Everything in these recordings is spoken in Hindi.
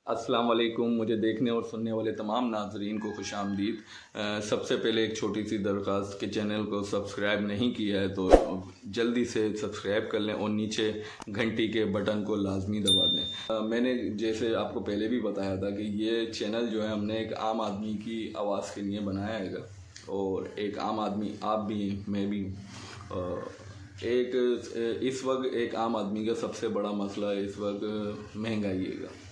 अस्सलाम वालेकुम। मुझे देखने और सुनने वाले तमाम नाज़रीन को खुशामदीद। सबसे पहले एक छोटी सी दरख्वास्त कि चैनल को सब्सक्राइब नहीं किया है तो जल्दी से सब्सक्राइब कर लें और नीचे घंटी के बटन को लाजमी दबा दें। मैंने जैसे आपको पहले भी बताया था कि ये चैनल जो है हमने एक आम आदमी की आवाज़ के लिए बनाया है और एक आम आदमी आप भी हैं, मैं भी एक इस वक्त एक आम आदमी का सबसे बड़ा मसला इस वक्त महंगाई है।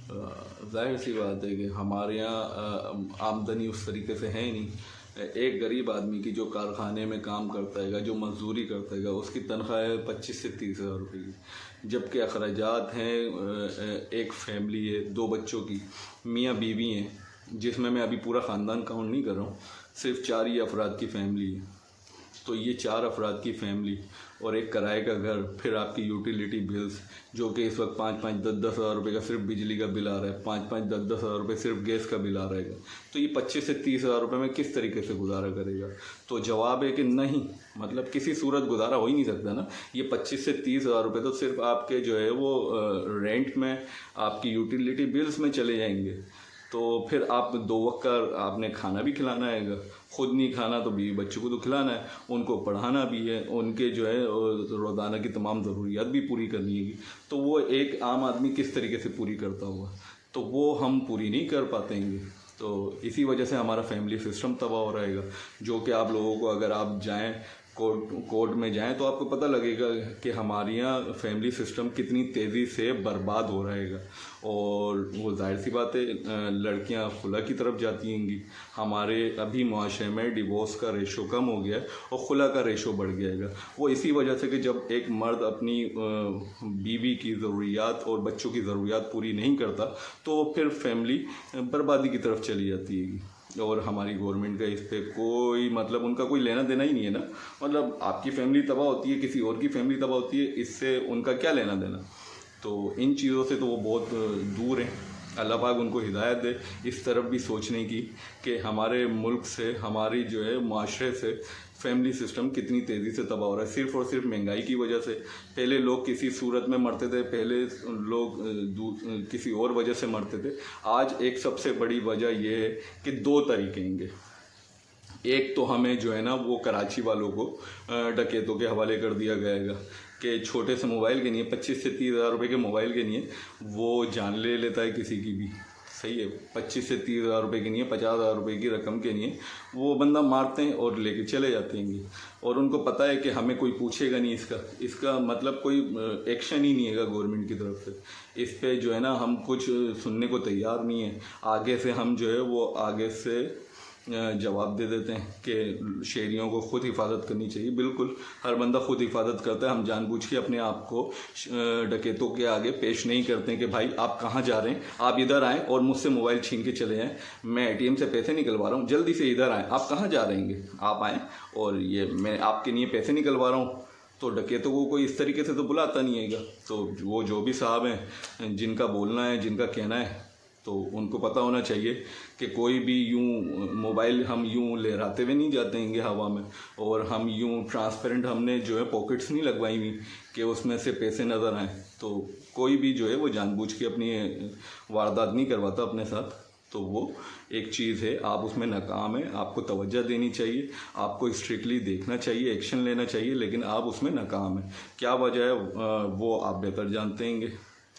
ज़ाहिर सी बात है कि हमारे यहाँ आमदनी उस तरीके से है ही नहीं। एक गरीब आदमी की जो कारखाने में काम करता है, जो मजदूरी करता है, उसकी तनख्वाह है 25 से 30 हज़ार रुपये की, जबकि अखराजात हैं। एक फैमिली है, 2 बच्चों की, मियाँ बीवी हैं, जिसमें मैं अभी पूरा ख़ानदान काउंट नहीं कर रहा हूँ, सिर्फ 4 ही अफराद की फ़ैमिली है। तो ये 4 अफराद की फ़ैमिली और एक किराए का घर, फिर आपकी यूटिलिटी बिल्स जो कि इस वक्त 5-5, 10-10 हज़ार रुपये का सिर्फ बिजली का बिल आ रहा है, 5-5, 10-10 हज़ार रुपये सिर्फ गैस का बिल आ रहेगा। तो ये 25 से 30 हज़ार रुपये में किस तरीके से गुजारा करेगा? तो जवाब है कि नहीं, मतलब किसी सूरत गुजारा हो ही नहीं सकता ना। ये 25 से 30 हज़ार रुपये तो सिर्फ आपके जो है वो रेंट में, आपकी यूटिलिटी बिल्स में चले जाएंगे। तो फिर आप 2 वक्त का आपने खाना भी खिलाना है, ख़ुद नहीं खाना तो बीवी बच्चों को तो खिलाना है, उनको पढ़ाना भी है, उनके जो है रोज़ाना की तमाम ज़रूरियात भी पूरी करनी है। तो वो एक आम आदमी किस तरीके से पूरी करता होगा, तो वो हम पूरी नहीं कर पातेंगे। तो इसी वजह से हमारा फैमिली सिस्टम तबाह हो रहेगा, जो कि आप लोगों को अगर आप जाएँ कोर्ट में जाएं तो आपको पता लगेगा कि हमारे यहाँ फैमिली सिस्टम कितनी तेज़ी से बर्बाद हो रहेगा। और वो जाहिर सी बात है, लड़कियां खुला की तरफ जाती होंगी। हमारे अभी मुआशरे में डिवोर्स का रेशो कम हो गया है और खुला का रेशो बढ़ गया है। वो इसी वजह से कि जब एक मर्द अपनी बीवी की ज़रूरियात और बच्चों की ज़रूरियात पूरी नहीं करता तो फिर फैमिली बर्बादी की तरफ चली जाती है। और हमारी गवर्नमेंट का इस पर कोई मतलब उनका कोई लेना देना ही नहीं है ना। मतलब आपकी फैमिली तबाह होती है, किसी और की फैमिली तबाह होती है, इससे उनका क्या लेना देना। तो इन चीज़ों से तो वो बहुत दूर हैं। अल्लाह पाक उनको हिदायत दे इस तरफ भी सोचने की कि हमारे मुल्क से, हमारी जो है माशरे से फैमिली सिस्टम कितनी तेज़ी से तबाह हो रहा है, सिर्फ़ और सिर्फ महंगाई की वजह से। पहले लोग किसी सूरत में मरते थे, पहले लोग किसी और वजह से मरते थे। आज एक सबसे बड़ी वजह यह है कि 2 तरीके होंगे। एक तो हमें जो है ना वो कराची वालों को डकैतों के हवाले कर दिया गया है कि छोटे से मोबाइल के लिए 25 से 30 हज़ार रुपये के मोबाइल के लिए वो जान ले लेता है किसी की भी। सही है, 25 से 30 हज़ार रुपये के लिए, 50 हज़ार रुपये की रकम के लिए वो बंदा मारते हैं और लेके चले जाते हैं। और उनको पता है कि हमें कोई पूछेगा नहीं, इसका मतलब कोई एक्शन ही नहीं है गवर्नमेंट की तरफ से। इस पे जो है ना हम कुछ सुनने को तैयार नहीं है। आगे से हम जो है वो आगे से जवाब दे देते हैं कि शहरियों को ख़ुद हिफाजत करनी चाहिए। बिल्कुल, हर बंदा ख़ुद हिफाजत करता है। हम जानबूझ के अपने आप को डकैतों के आगे पेश नहीं करते हैं कि भाई आप कहाँ जा रहे हैं, आप इधर आएँ और मुझसे मोबाइल छीन के चले जाएँ, मैं ATM से पैसे निकलवा रहा हूँ, जल्दी से इधर आएँ। आप कहाँ जा रहेंगे, आप आएँ और ये मैं आपके लिए पैसे निकलवा रहा हूँ। तो डकैतों को कोई इस तरीके से तो बुलाता नहीं है। तो वो जो भी साहब हैं, जिनका बोलना है, जिनका कहना है, तो उनको पता होना चाहिए कि कोई भी यूं मोबाइल हम यूं लहराते हुए नहीं जाते हैं हवा में, और हम यूं ट्रांसपेरेंट हमने जो है पॉकेट्स नहीं लगवाई हुई कि उसमें से पैसे नज़र आएँ। तो कोई भी जो है वो जानबूझ के अपनी वारदात नहीं करवाता अपने साथ। तो वो एक चीज़ है, आप उसमें नाकाम हैं, आपको तवज्जो देनी चाहिए, आपको स्ट्रिक्टली देखना चाहिए, एक्शन लेना चाहिए, लेकिन आप उसमें नाकाम हैं। क्या वजह है वो आप बेहतर जानते हैं।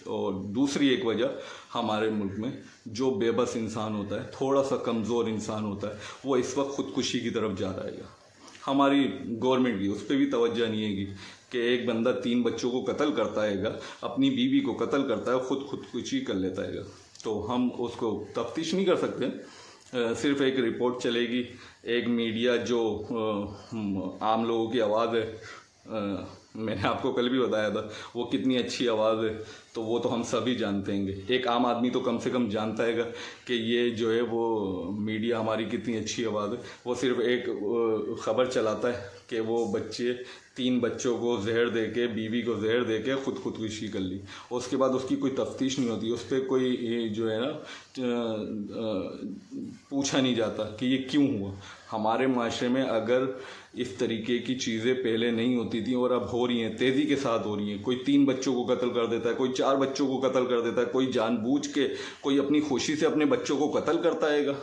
और दूसरी एक वजह, हमारे मुल्क में जो बेबस इंसान होता है, थोड़ा सा कमज़ोर इंसान होता है, वो इस वक्त ख़ुदकुशी की तरफ जा रहा है। हमारी गवर्नमेंट भी उस पर भी तवज्जो नहीं है कि एक बंदा 3 बच्चों को कत्ल करता है, अपनी बीवी को कत्ल करता है, खुदकुशी कर लेता है। तो हम उसको तफ्तीश नहीं कर सकते। सिर्फ एक रिपोर्ट चलेगी, एक मीडिया जो आम लोगों की आवाज़ है, मैंने आपको कल भी बताया था वो कितनी अच्छी आवाज़ है, तो वो तो हम सभी जानते हैं। एक आम आदमी तो कम से कम जानता है कि ये जो है वो मीडिया हमारी कितनी अच्छी आवाज़ है। वो सिर्फ एक ख़बर चलाता है कि वो 3 बच्चों को जहर दे के, बीवी को जहर दे के खुदकुशी कर ली, उसके बाद उसकी कोई तफ्तीश नहीं होती, उस पर कोई जो है ना पूछा नहीं जाता कि ये क्यों हुआ। हमारे माशरे में अगर इस तरीके की चीज़ें पहले नहीं होती थी और अब हो रही हैं, तेज़ी के साथ हो रही हैं। कोई 3 बच्चों को कत्ल कर देता है, कोई 4 बच्चों को कत्ल कर देता है, कोई जानबूझ के, कोई अपनी खुशी से अपने बच्चों को कत्ल करता हैगा?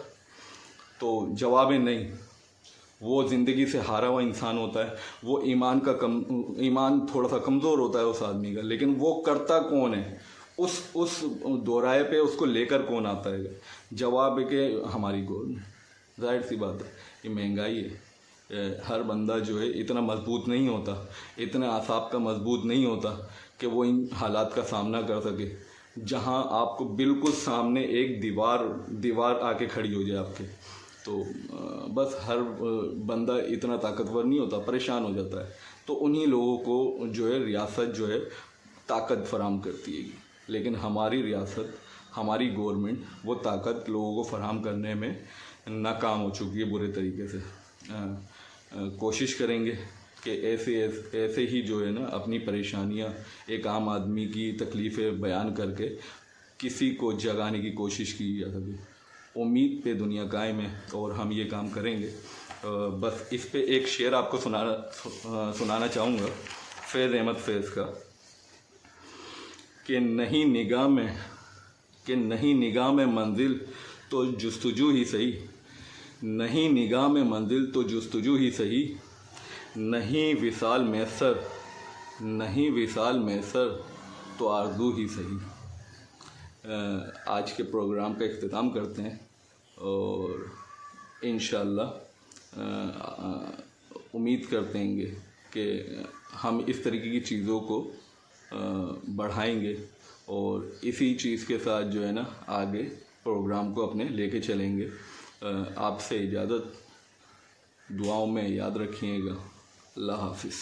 तो जवाब है नहीं। वो ज़िंदगी से हारा हुआ इंसान होता है, वो ईमान थोड़ा सा कमज़ोर होता है उस आदमी का, लेकिन वो करता कौन है? उस दोराहे पे उसको लेकर कौन आता है? जवाब है कि हमारी गवर्नमेंट। जाहिर सी बात है, ये महंगाई है। हर बंदा जो है इतना मजबूत नहीं होता, इतना आसाब का मजबूत नहीं होता कि वो इन हालात का सामना कर सके, जहां आपको बिल्कुल सामने एक दीवार आके खड़ी हो जाए आपके। तो बस हर बंदा इतना ताकतवर नहीं होता, परेशान हो जाता है। तो उन्हीं लोगों को जो है रियासत जो है ताकत फराहम करती है, लेकिन हमारी रियासत, हमारी गवर्नमेंट वो ताकत लोगों को फराहम करने में नाकाम हो चुकी है बुरे तरीके से। कोशिश करेंगे कि ऐसे ही जो है ना अपनी परेशानियां, एक आम आदमी की तकलीफ़ें बयान करके किसी को जगाने की कोशिश की जा सके। उम्मीद पे दुनिया कायम है और हम ये काम करेंगे। बस इस पे एक शेर आपको सुनाना चाहूँगा फैज़ अहमद फैज़ का, कि नहीं निगाह में मंजिल तो जुस्तजू ही सही, नहीं निगाह में मंजिल तो जुस्तजू ही सही, नहीं विसाल मैसर तो आरज़ू ही सही। आज के प्रोग्राम का इख्तिताम करते हैं और इंशाअल्लाह उम्मीद करते हैं कि हम इस तरीके की चीज़ों को बढ़ाएंगे और इसी चीज़ के साथ जो है ना आगे प्रोग्राम को अपने लेके चलेंगे। आपसे इजाज़त, दुआओं में याद रखिएगा। अल्लाह हाफिज़।